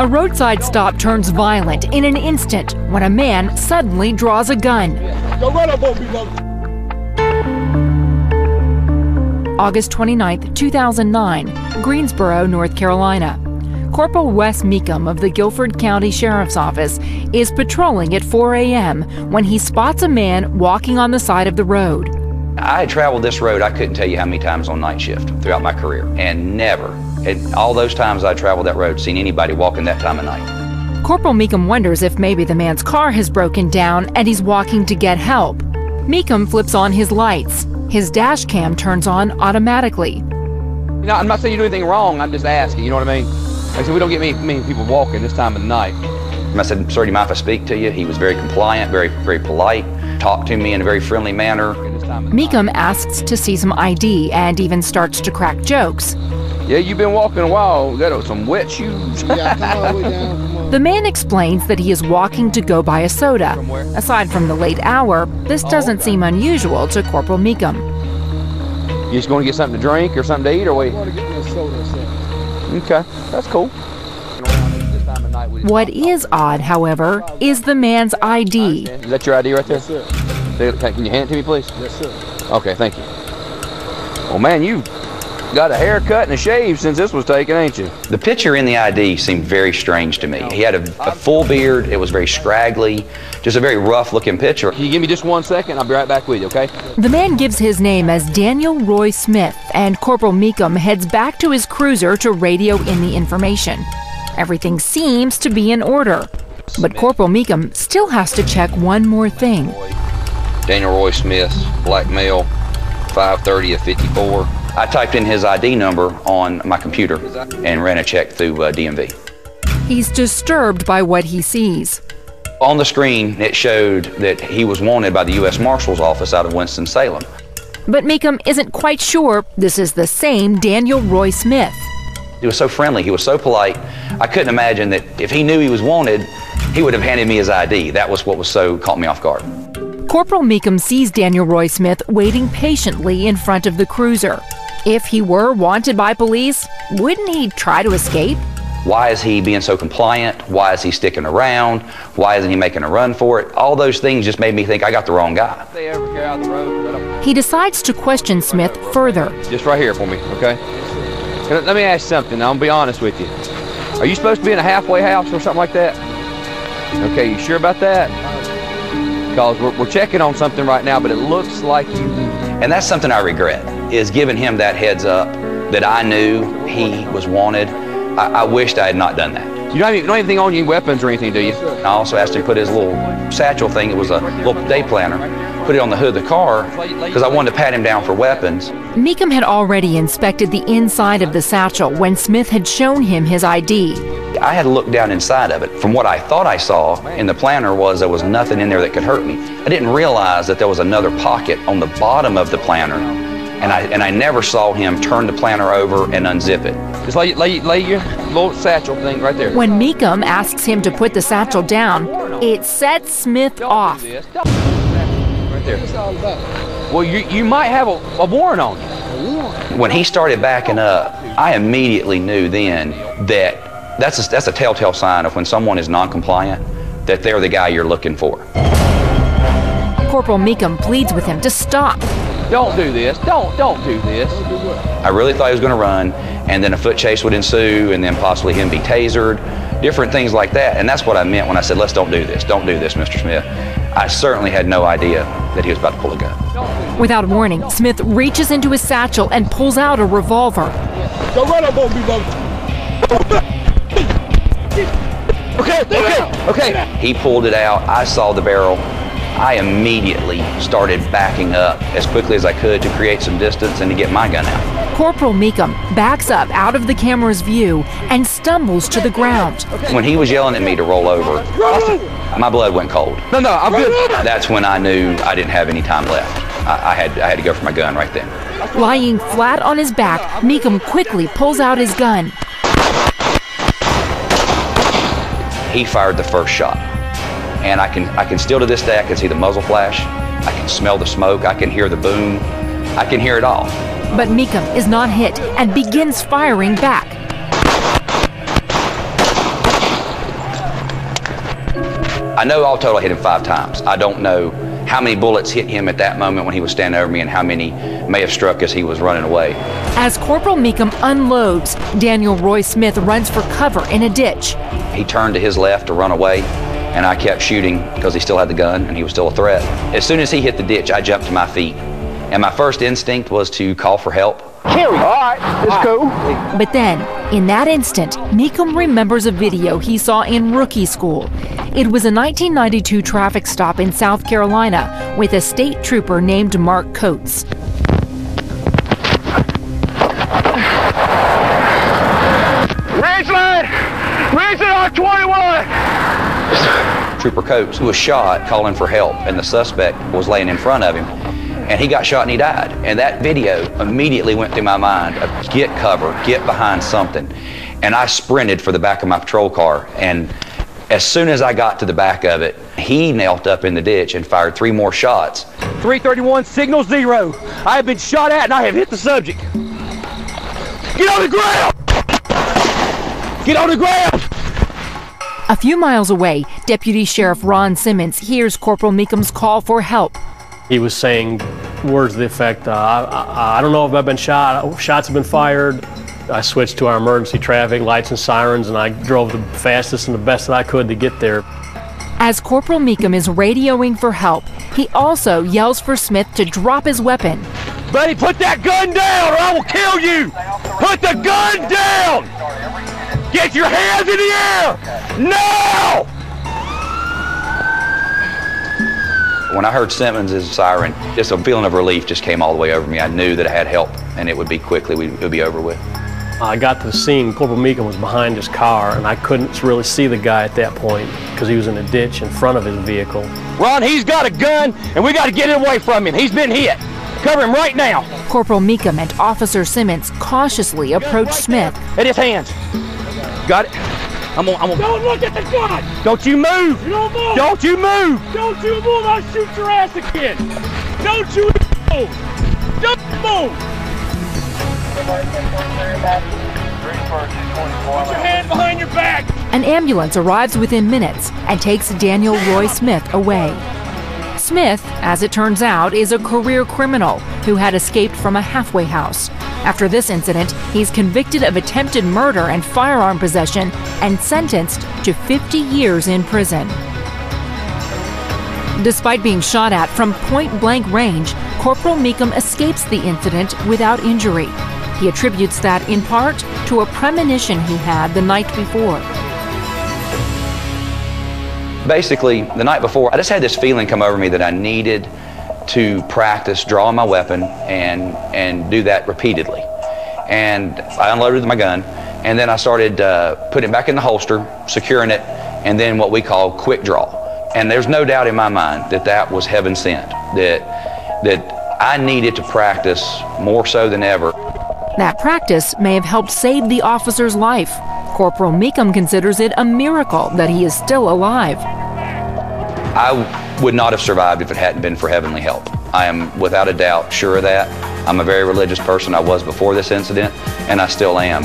A roadside stop turns violent in an instant when a man suddenly draws a gun. August 29, 2009, Greensboro, North Carolina. Corporal Wes Mecham of the Guilford County Sheriff's Office is patrolling at 4 a.m. when he spots a man walking on the side of the road. I had traveled this road, I couldn't tell you how many times on night shift throughout my career, and never, in all those times I traveled that road, seen anybody walking that time of night. Corporal Mecham wonders if maybe the man's car has broken down and he's walking to get help. Mecham flips on his lights. His dash cam turns on automatically. You know, I'm not saying you do anything wrong, I'm just asking, you know what I mean? Like I said, we don't get many people walking this time of the night. I said, "Sir, do you mind if I speak to you?" He was very compliant, very polite, talked to me in a very friendly manner. Mecham asks to see some ID and even starts to crack jokes. Yeah, you've been walking a while, got some wet shoes. The man explains that he is walking to go buy a soda. Aside from the late hour, this doesn't seem unusual to Corporal Mecham. You just going to get something to drink or something to eat, or wait? Okay, that's cool. What is odd, however, is the man's ID. Is that your ID right there? Yes, sir. Can you hand it to me, please? Yes, sir. Okay, thank you. Well, man, you got a haircut and a shave since this was taken, ain't you? The picture in the ID seemed very strange to me. He had a full beard, it was very scraggly, just a very rough looking picture. Can you give me just 1 second? I'll be right back with you, okay? The man gives his name as Daniel Roy Smith, and Corporal Mecham heads back to his cruiser to radio in the information. Everything seems to be in order, but Corporal Mecham still has to check one more thing. Daniel Roy Smith, black male, 530 of 54. I typed in his ID number on my computer and ran a check through DMV. He's disturbed by what he sees. On the screen, it showed that he was wanted by the U.S. Marshal's office out of Winston-Salem. But Mecham isn't quite sure this is the same Daniel Roy Smith. He was so friendly, he was so polite. I couldn't imagine that if he knew he was wanted, he would have handed me his ID. That was what was so caught me off guard. Corporal Mecham sees Daniel Roy Smith waiting patiently in front of the cruiser. If he were wanted by police, wouldn't he try to escape? Why is he being so compliant? Why is he sticking around? Why isn't he making a run for it? All those things just made me think I got the wrong guy. He decides to question Smith further. Just right here for me, okay? Let me ask you something. I'm gonna be honest with you. Are you supposed to be in a halfway house or something like that? Okay, you sure about that? Because we're checking on something right now, but it looks like you do. And that's something I regret, is giving him that heads up that I knew he was wanted. I wished I had not done that. You don't have anything on you, weapons or anything, do you? I also asked him to put his little satchel thing, it was a little day planner, put it on the hood of the car because I wanted to pat him down for weapons. Mecham had already inspected the inside of the satchel when Smith had shown him his ID. I had to look down inside of it. From what I thought I saw in the planner was there was nothing in there that could hurt me. I didn't realize that there was another pocket on the bottom of the planner, and I never saw him turn the planner over and unzip it. Just lay your little satchel thing right there. When Mecham asks him to put the satchel down, it sets Smith off. Right there. Well, you might have a warrant on you. When he started backing up, I immediately knew then that that's a telltale sign of when someone is non-compliant, that they're the guy you're looking for. Corporal Mecham pleads with him to stop. Don't do this. Don't do this. I really thought he was going to run, and then a foot chase would ensue, and then possibly him be tasered, different things like that. And that's what I meant when I said, let's don't do this. Don't do this, Mr. Smith. I certainly had no idea that he was about to pull a gun. Without warning, Smith reaches into his satchel and pulls out a revolver. Go right up on me, brother. Okay. He pulled it out. I saw the barrel. I immediately started backing up as quickly as I could to create some distance and to get my gun out. Corporal Mecham backs up out of the camera's view and stumbles to the ground. When he was yelling at me to roll over, my blood went cold. No, I'm good. That's when I knew I didn't have any time left. I had to go for my gun right then. Lying flat on his back, Mecham quickly pulls out his gun. He fired the first shot. And I can still to this day, I can see the muzzle flash, I can smell the smoke, I can hear the boom, I can hear it all. But Mecham is not hit and begins firing back. I know all total I hit him 5 times. I don't know how many bullets hit him at that moment when he was standing over me and how many may have struck as he was running away. As Corporal Mecham unloads, Daniel Roy Smith runs for cover in a ditch. He turned to his left to run away, and I kept shooting because he still had the gun and he was still a threat. As soon as he hit the ditch, I jumped to my feet. And my first instinct was to call for help. Carry. All right, it's cool. But then, in that instant, Mecham remembers a video he saw in rookie school. It was a 1992 traffic stop in South Carolina with a state trooper named Mark Coates. Rangeland R21! Trooper Coates, who was shot, calling for help, and the suspect was laying in front of him. And he got shot and he died. And that video immediately went through my mind of get cover, get behind something. And I sprinted for the back of my patrol car. And as soon as I got to the back of it, he knelt up in the ditch and fired 3 more shots. 331, signal 0. I have been shot at and I have hit the subject. Get on the ground! Get on the ground! A few miles away, Deputy Sheriff Ron Simmons hears Corporal Mecham's call for help. He was saying words to the effect, I don't know if I've been shot, shots have been fired. I switched to our emergency traffic lights and sirens, and I drove the fastest and the best that I could to get there. As Corporal Mecham is radioing for help, he also yells for Smith to drop his weapon. Buddy, put that gun down or I will kill you! Put the gun down! Get your hands in the air! Now! When I heard Simmons' siren, just a feeling of relief just came all the way over me. I knew that I had help and it would be quickly, it would be over with. I got to the scene. Corporal Mecham was behind his car, and I couldn't really see the guy at that point because he was in a ditch in front of his vehicle. Ron, he's got a gun, and we got to get it away from him. He's been hit. Cover him right now. Corporal Mecham and Officer Simmons cautiously approach Smith. At his hands. Got it? I'm on. Don't look at the gun! Don't you move! You don't move! Don't you move! Don't you move! I'll shoot your ass again! Don't you move! Don't move! Put your hand behind your back! An ambulance arrives within minutes and takes Daniel Roy Smith away. Smith, as it turns out, is a career criminal who had escaped from a halfway house. After this incident, he's convicted of attempted murder and firearm possession and sentenced to 50 years in prison. Despite being shot at from point-blank range, Corporal Mecham escapes the incident without injury. He attributes that in part to a premonition he had the night before. Basically, the night before, I just had this feeling come over me that I needed to practice drawing my weapon and do that repeatedly. And I unloaded my gun, and then I started putting it back in the holster, securing it, and then what we call quick draw. And there's no doubt in my mind that that was heaven sent, that I needed to practice more so than ever. That practice may have helped save the officer's life. Corporal Mecham considers it a miracle that he is still alive. I would not have survived if it hadn't been for heavenly help. I am without a doubt sure of that. I'm a very religious person. I was before this incident, and I still am.